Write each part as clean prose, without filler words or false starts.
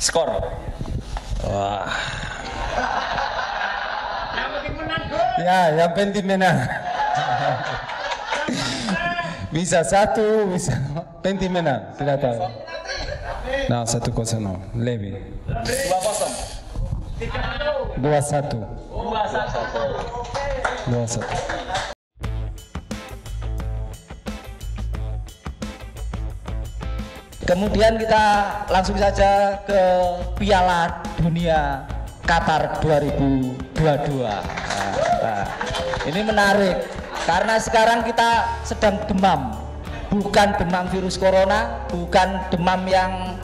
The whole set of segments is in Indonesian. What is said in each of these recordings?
Skor. Wah. Ya, yang penting menang. Bisa satu, bisa penting menang. Tidak tahu. Nah, 1-0 no, lebih. 2-0. 2-1. 2-1. Kemudian kita langsung saja ke Piala Dunia Qatar 2022. Nah, ini menarik karena sekarang kita sedang demam, bukan demam virus corona, bukan demam yang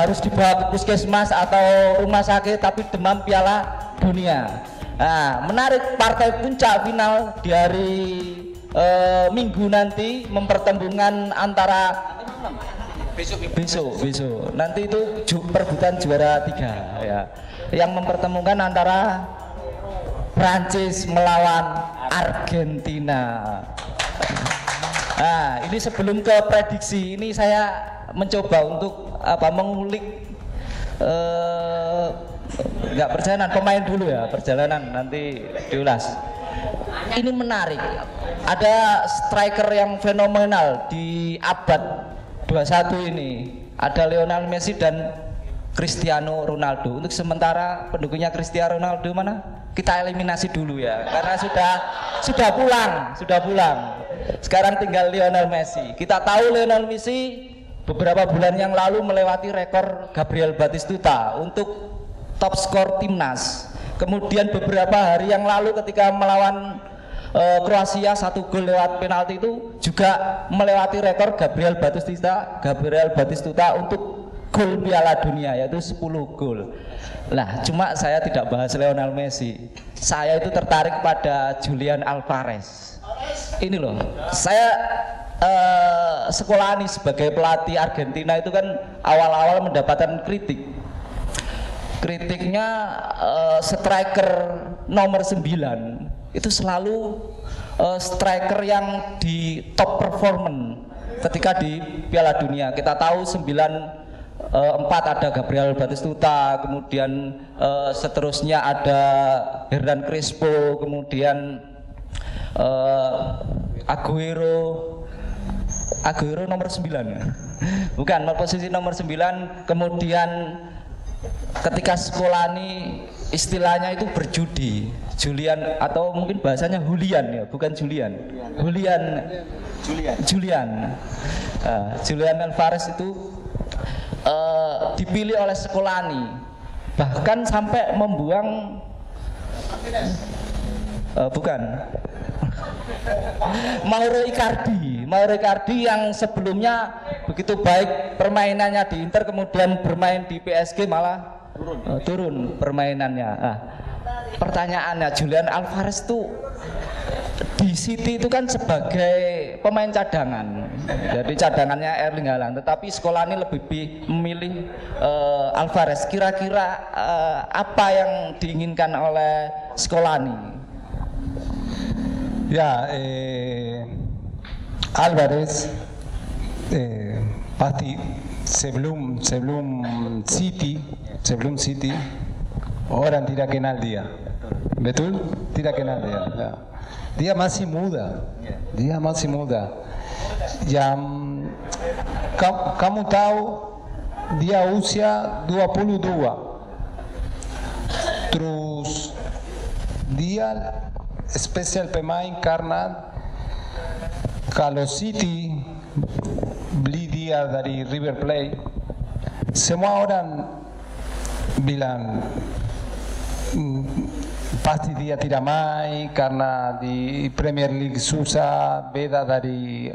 harus dibawa ke puskesmas atau rumah sakit, tapi demam Piala Dunia. Nah, menarik, partai puncak final di hari Minggu nanti mempertemukan antara besok nanti itu perebutan juara 3 ya, yang mempertemukan antara Prancis melawan Argentina. Nah, ini sebelum ke prediksi ini saya mencoba untuk mengulik nggak perjalanan pemain dulu ya, perjalanan nanti diulas. Ini menarik, ada striker yang fenomenal di abad 21 ini, ada Lionel Messi dan Cristiano Ronaldo. Untuk sementara pendukungnya Cristiano Ronaldo mana? Kita eliminasi dulu ya, karena sudah pulang. Sekarang tinggal Lionel Messi. Kita tahu Lionel Messi beberapa bulan yang lalu melewati rekor Gabriel Batistuta untuk top skor timnas. Kemudian beberapa hari yang lalu ketika melawan Kroasia 1 gol lewat penalti itu juga melewati rekor Gabriel Batistuta untuk gol Piala Dunia, yaitu 10 gol. Nah, cuma saya tidak bahas Lionel Messi. Saya itu tertarik pada Julian Alvarez. Ini loh, saya sekolah nih sebagai pelatih Argentina itu kan awal-awal mendapatkan kritiknya striker nomor 9 itu selalu striker yang di top performance ketika di Piala Dunia. Kita tahu 94 ada Gabriel Batistuta, kemudian seterusnya ada Hernan Crespo, kemudian Aguero nomor 9 bukan posisi nomor 9. Kemudian ketika sekolah ini istilahnya itu berjudi, Julian atau mungkin bahasanya Julian ya, bukan Julian. Julian Alvarez itu dipilih oleh Scolani, bahkan sampai membuang Mauro Icardi yang sebelumnya begitu baik permainannya di Inter, kemudian bermain di PSG malah turun permainannya. Nah, pertanyaannya, Julian Alvarez tuh di City itu kan sebagai pemain cadangan, jadi cadangannya Erling Haaland, tetapi Scolani lebih memilih Alvarez. Kira-kira apa yang diinginkan oleh Scolani? Ya, Alvarez pasti sebelum City orang tidak kenal dia, betul? Tidak kenal dia. Ya. Dia masih muda. Yang kamu tahu dia usia 22. Terus dia spesial pemain karena kalau City beli dia dari River Plate, semua orang bilang pasti dia tidak main karena di Premier League susah, beda dari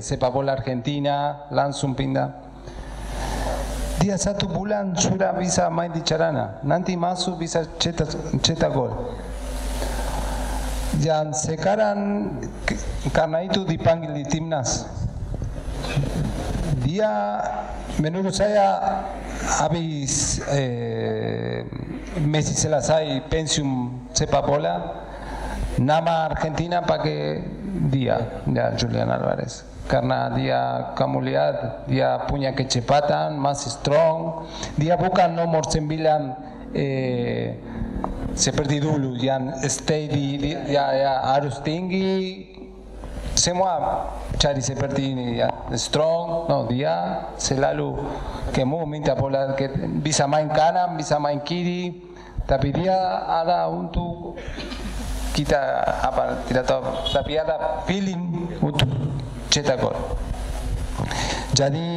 sepak bola Argentina, langsung pindah. Dia 1 bulan sudah bisa main di Carana, nanti masuk bisa cetak gol. Dan sekarang karena itu dipanggil di timnas. Dia menurut saya habis Messi selesai pensiun sepak bola, nama Argentina pakai dia, Julian Alvarez. karena dia, kamu lihat, dia punya kecepatan, masih strong. Dia bukan nomor 9 seperti dulu, yang steady, ya harus tinggi. Semua cari seperti ini, ya, strong. No, dia selalu minta bola, que bisa main kanan, bisa main kiri, tapi dia ada untuk kita tidak tahu, tapi ada feeling untuk cetak gol. Jadi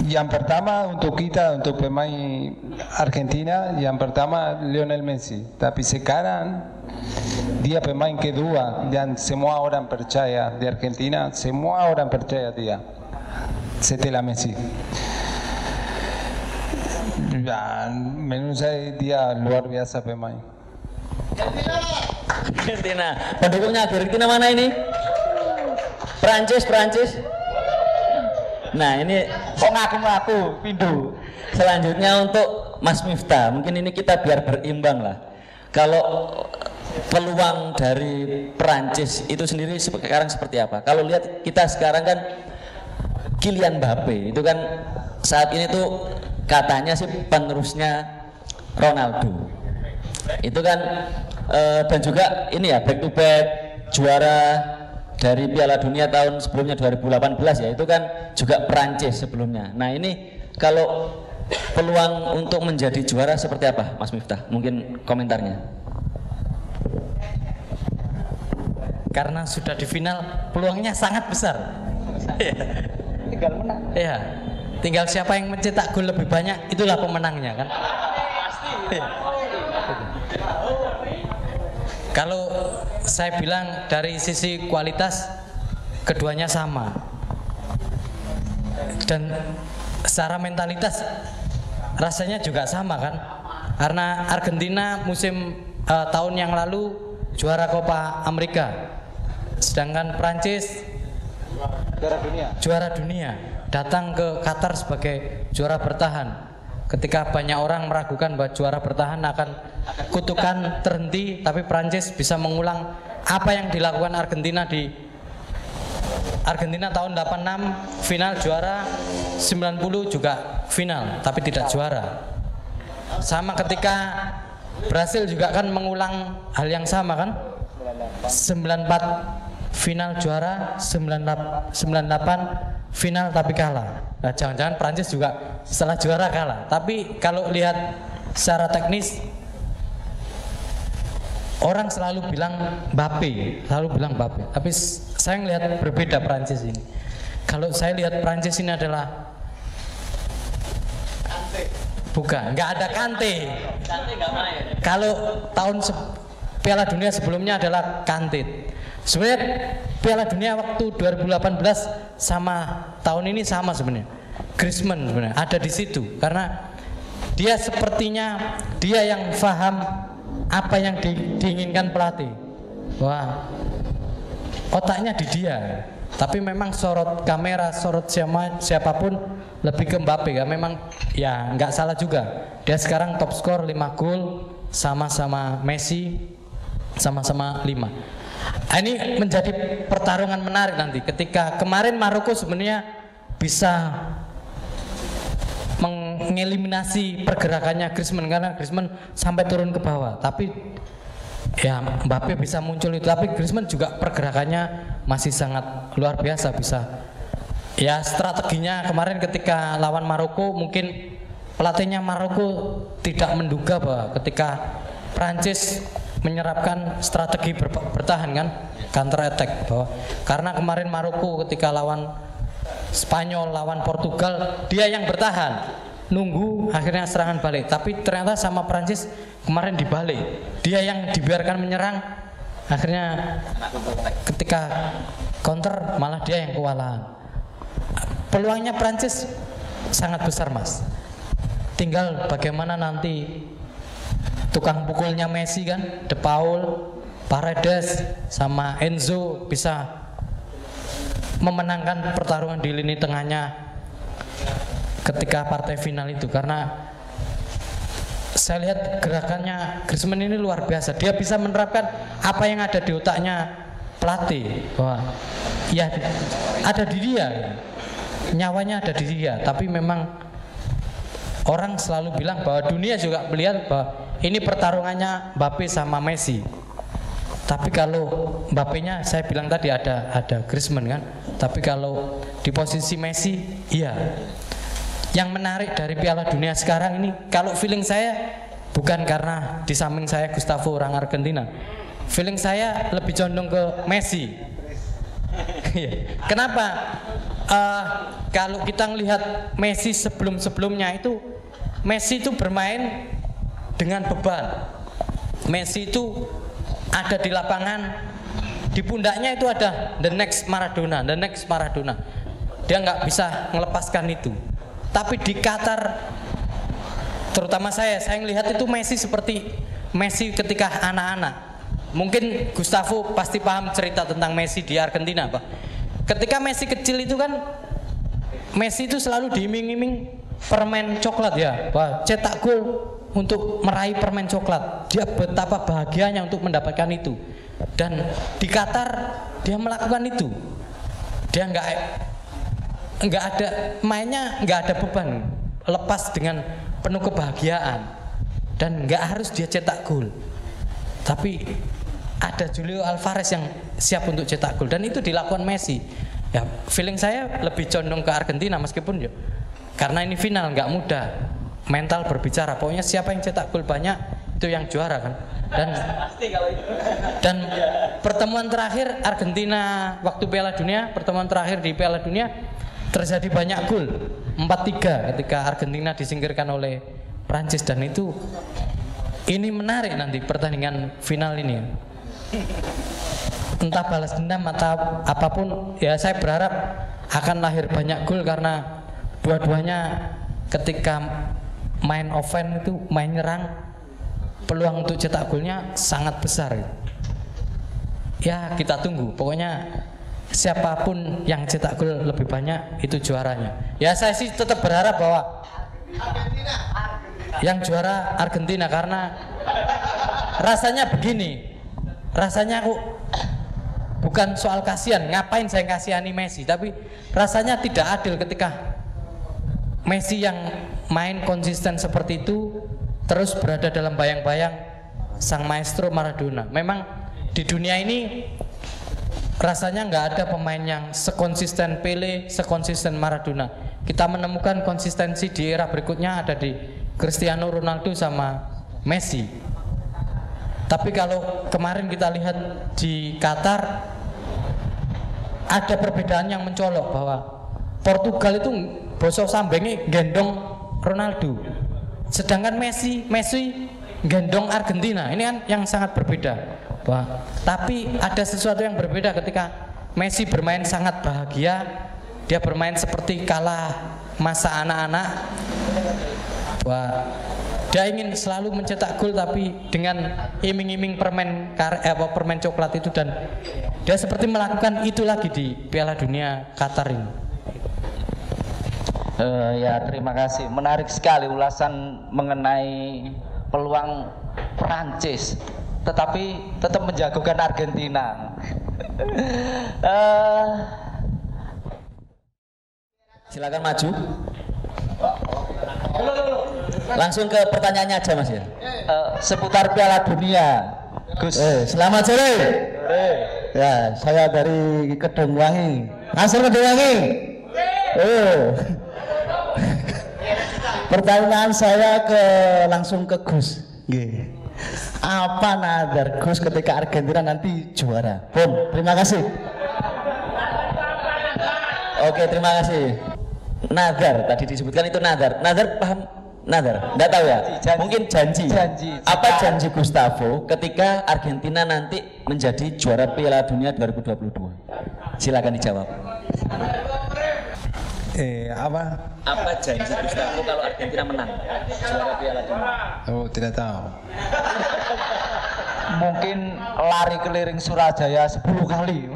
yang pertama untuk kita, untuk pemain Argentina, yang pertama Lionel Messi. Tapi sekarang dia pemain kedua dan semua orang percaya di Argentina, semua orang percaya dia setelah Messi. Dan menurut saya dia luar biasa pemain. Argentina, pendukungnya Argentina mana ini? Prancis. Nah ini kok ngaku-ngaku pindu. Selanjutnya untuk Mas Miftah, mungkin ini kita biar berimbang lah. Kalau peluang dari Prancis itu sendiri sekarang seperti apa? Kalau lihat kita sekarang kan Kylian Mbappe itu kan saat ini tuh katanya sih penerusnya Ronaldo. Itu kan dan juga ini ya back to back juara dari Piala Dunia tahun sebelumnya 2018 ya, itu kan juga Prancis sebelumnya. Nah ini kalau peluang untuk menjadi juara seperti apa Mas Miftah? Mungkin komentarnya. Karena sudah di final, peluangnya sangat besar. Tinggal menang. Iya. Tinggal siapa yang mencetak gol lebih banyak, itulah pemenangnya kan. Pasti. Kalau saya bilang dari sisi kualitas keduanya sama, dan secara mentalitas rasanya juga sama kan, karena Argentina musim tahun yang lalu juara Copa America, sedangkan Prancis juara dunia datang ke Qatar sebagai juara bertahan. Ketika banyak orang meragukan bahwa juara bertahan akan kutukan terhenti, tapi Prancis bisa mengulang apa yang dilakukan Argentina di Argentina tahun 86 final juara, 90 juga final tapi tidak juara. Sama ketika Brasil juga kan mengulang hal yang sama kan, 94 final juara, 98 final tapi kalah. Nah, jangan-jangan Prancis juga setelah juara kalah. Tapi kalau lihat secara teknis, orang selalu bilang Mbappe. Tapi saya melihat berbeda Prancis ini. Kalau saya lihat Prancis ini adalah bukan, nggak ada Kante. Kalau tahun Piala Dunia sebelumnya adalah Kante. Sebenarnya Piala Dunia waktu 2018 sama tahun ini sama sebenarnya. Griezmann sebenarnya ada di situ karena dia sepertinya dia yang paham apa yang diinginkan pelatih. Wah, otaknya di dia. Tapi memang sorot kamera, sorot siapapun lebih ke Mbappe ya. Memang ya nggak salah juga. Dia sekarang top skor 5 gol sama-sama Messi, sama-sama 5. Ini menjadi pertarungan menarik nanti. Ketika kemarin Maroko sebenarnya bisa mengeliminasi pergerakannya Griezmann karena Griezmann sampai turun ke bawah. Tapi ya Mbappe bisa muncul itu. Tapi Griezmann juga pergerakannya masih sangat luar biasa. Bisa ya strateginya kemarin ketika lawan Maroko, mungkin pelatihnya Maroko tidak menduga bahwa ketika Prancis menyerapkan strategi bertahan kan, counter attack bahwa karena kemarin Maroko ketika lawan Spanyol, lawan Portugal dia yang bertahan nunggu akhirnya serangan balik, tapi ternyata sama Prancis kemarin dibalik, dia yang dibiarkan menyerang akhirnya ketika counter malah dia yang kewalahan. Peluangnya Prancis sangat besar Mas, tinggal bagaimana nanti tukang pukulnya Messi kan, De Paul, Paredes sama Enzo bisa memenangkan pertarungan di lini tengahnya ketika partai final itu. Karena saya lihat gerakannya Griezmann ini luar biasa, dia bisa menerapkan apa yang ada di otaknya pelatih bahwa ya ada di dia, nyawanya ada di dia, tapi memang orang selalu bilang bahwa dunia juga melihat bahwa ini pertarungannya Mbappe sama Messi. Tapi kalau Mbappe-nya saya bilang tadi ada Griezmann kan. Tapi kalau di posisi Messi, iya. Yang menarik dari Piala Dunia sekarang ini, kalau feeling saya bukan karena di samping saya Gustavo orang Argentina. Feeling saya lebih condong ke Messi. Kenapa? Kalau kita melihat Messi sebelum-sebelumnya itu, Messi itu bermain dengan beban. Messi itu ada di lapangan, di pundaknya itu ada the next Maradona. Dia nggak bisa melepaskan itu. Tapi di Qatar, terutama saya melihat itu Messi seperti Messi ketika anak-anak. Mungkin Gustavo pasti paham cerita tentang Messi di Argentina, Pak. Ketika Messi kecil itu kan, Messi itu selalu diiming-iming permen coklat ya, Pak. Cetak gol untuk meraih permen coklat. Dia betapa bahagianya untuk mendapatkan itu. Dan di Qatar dia melakukan itu. Dia nggak ada mainnya, nggak ada beban, lepas dengan penuh kebahagiaan. Dan nggak harus dia cetak gol. Tapi ada Julio Alvarez yang siap untuk cetak gol, dan itu dilakukan Messi. Ya, feeling saya lebih condong ke Argentina meskipun ya, karena ini final nggak mudah. Mental berbicara, pokoknya siapa yang cetak gol banyak itu yang juara kan. Dan pertemuan terakhir Argentina waktu Piala Dunia, pertemuan terakhir di Piala Dunia terjadi banyak gol, 4-3 ketika Argentina disingkirkan oleh Prancis. Dan itu ini menarik nanti pertandingan final ini. Entah balas dendam atau apapun, ya saya berharap akan lahir banyak gol karena dua-duanya ketika main offense itu, main nyerang, peluang untuk cetak golnya sangat besar. Ya kita tunggu, pokoknya siapapun yang cetak gol lebih banyak itu juaranya. Ya saya sih tetap berharap bahwa yang juara Argentina, karena rasanya begini, rasanya aku bukan soal kasihan, ngapain saya kasihani Messi, tapi rasanya tidak adil ketika Messi yang main konsisten seperti itu terus berada dalam bayang-bayang sang maestro Maradona. Memang di dunia ini rasanya nggak ada pemain yang sekonsisten Pele, sekonsisten Maradona. Kita menemukan konsistensi di era berikutnya ada di Cristiano Ronaldo sama Messi. Tapi kalau kemarin kita lihat di Qatar, ada perbedaan yang mencolok bahwa Portugal itu bosok sambengnya gendong Ronaldo, sedangkan Messi gendong Argentina. Ini kan yang sangat berbeda. Tapi ada sesuatu yang berbeda ketika Messi bermain sangat bahagia, dia bermain seperti kala masa anak-anak. Dia ingin selalu mencetak gol tapi dengan iming-iming permen coklat itu, dan dia seperti melakukan itu lagi di Piala Dunia Qatar ini. Ya terima kasih, menarik sekali ulasan mengenai peluang Prancis tetapi tetap menjagokan Argentina. Silakan maju. Langsung ke pertanyaannya aja Mas ya. Seputar Piala Dunia. Gus. Selamat sore. Ya, saya dari Kedungwangi. Langsung Kedungwangi. Pertanyaan saya langsung ke Gus. Apa nadar Gus ketika Argentina nanti juara? Bom, terima kasih. Oke, terima kasih. Nadar tadi disebutkan itu nadar. Nadar paham? Nadar? Enggak tahu ya? Mungkin janji. Apa janji Gustavo ketika Argentina nanti menjadi juara Piala Dunia 2022? Silakan dijawab. Apa janji Gustavo kalau Argentina menang juara Piala Dunia? Oh, tidak tahu. Mungkin lari keliling Surabaya 10 kali.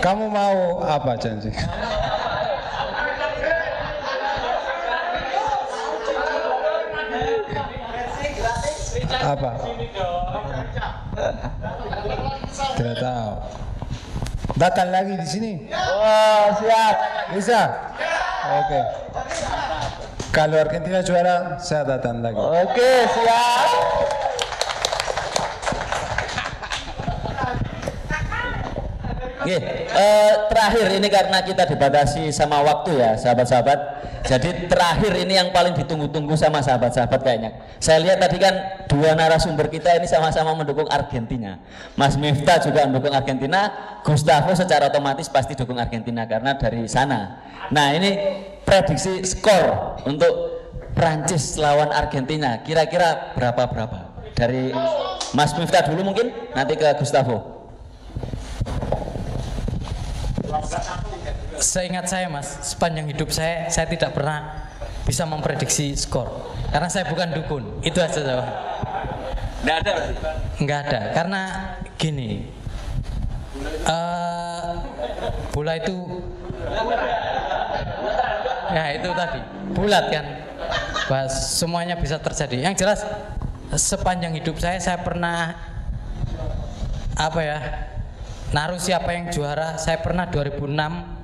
Kamu mau apa janji? Apa? Tidak tahu. Datang lagi di sini. Wah, siap. Bisa? Oke. Kalau Argentina juara, saya datang lagi. Oke, siap. Oke, terakhir ini karena kita dibatasi sama waktu ya sahabat-sahabat. Jadi terakhir ini yang paling ditunggu-tunggu sama sahabat-sahabat kayaknya. Saya lihat tadi kan dua narasumber kita ini sama-sama mendukung Argentina. Mas Miftah juga mendukung Argentina, Gustavo secara otomatis pasti dukung Argentina karena dari sana. Nah ini prediksi skor untuk Prancis lawan Argentina kira-kira berapa? Dari Mas Miftah dulu mungkin, nanti ke Gustavo. Seingat saya Mas, sepanjang hidup saya tidak pernah bisa memprediksi skor karena saya bukan dukun. Itu aja jawab. Nggak ada berarti? Nggak ada, karena gini, bola itu, ya itu tadi bulat kan, bahas semuanya bisa terjadi. Yang jelas sepanjang hidup saya pernah naruh siapa yang juara. Saya pernah 2006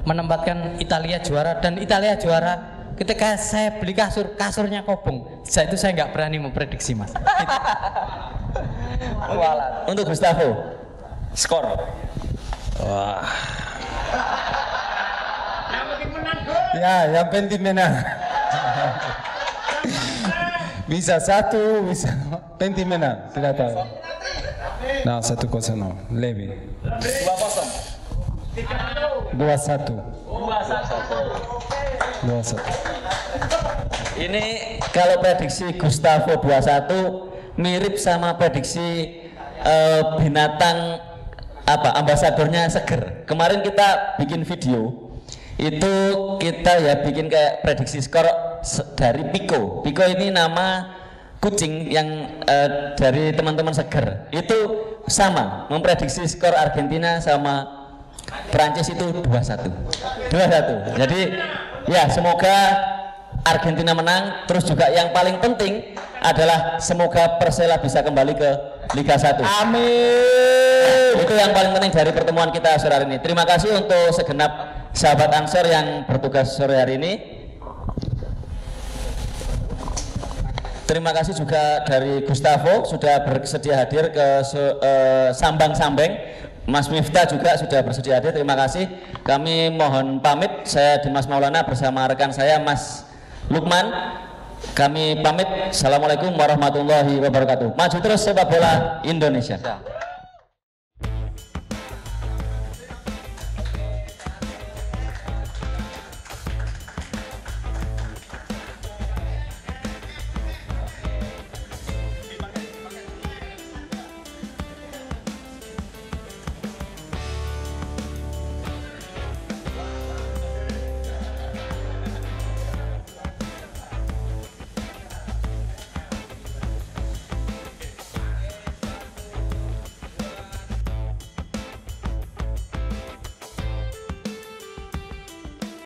menempatkan Italia juara, dan Italia juara ketika saya beli kasurnya kobong. Saya nggak berani memprediksi Mas. Untuk Gustavo, skor. Wah. Ya, yang penting menang. Bisa satu, bisa penting menang. Tidak tahu. Nah, 1-0 no, lebih. 2-1. 2-1. Ini kalau prediksi Gustavo 2-1 mirip sama prediksi binatang ambasadornya Seger. Kemarin kita bikin video itu, kita ya bikin kayak prediksi skor dari Pico. Pico ini nama kucing yang dari teman-teman Seger. Itu sama memprediksi skor Argentina sama Prancis itu 2-1. Jadi ya semoga Argentina menang. Terus juga yang paling penting adalah semoga Persela bisa kembali ke Liga 1. Amin. Itu yang paling penting dari pertemuan kita sore hari ini. Terima kasih untuk segenap sahabat Ansor yang bertugas sore hari ini. Terima kasih juga dari Gustavo sudah bersedia hadir ke Sambang-Sambeng. Mas Miftah juga sudah bersedia hadir. Terima kasih. Kami mohon pamit. Saya Dimas Maulana bersama rekan saya Mas Lukman. Kami pamit. Assalamualaikum warahmatullahi wabarakatuh. Maju terus sepak bola Indonesia.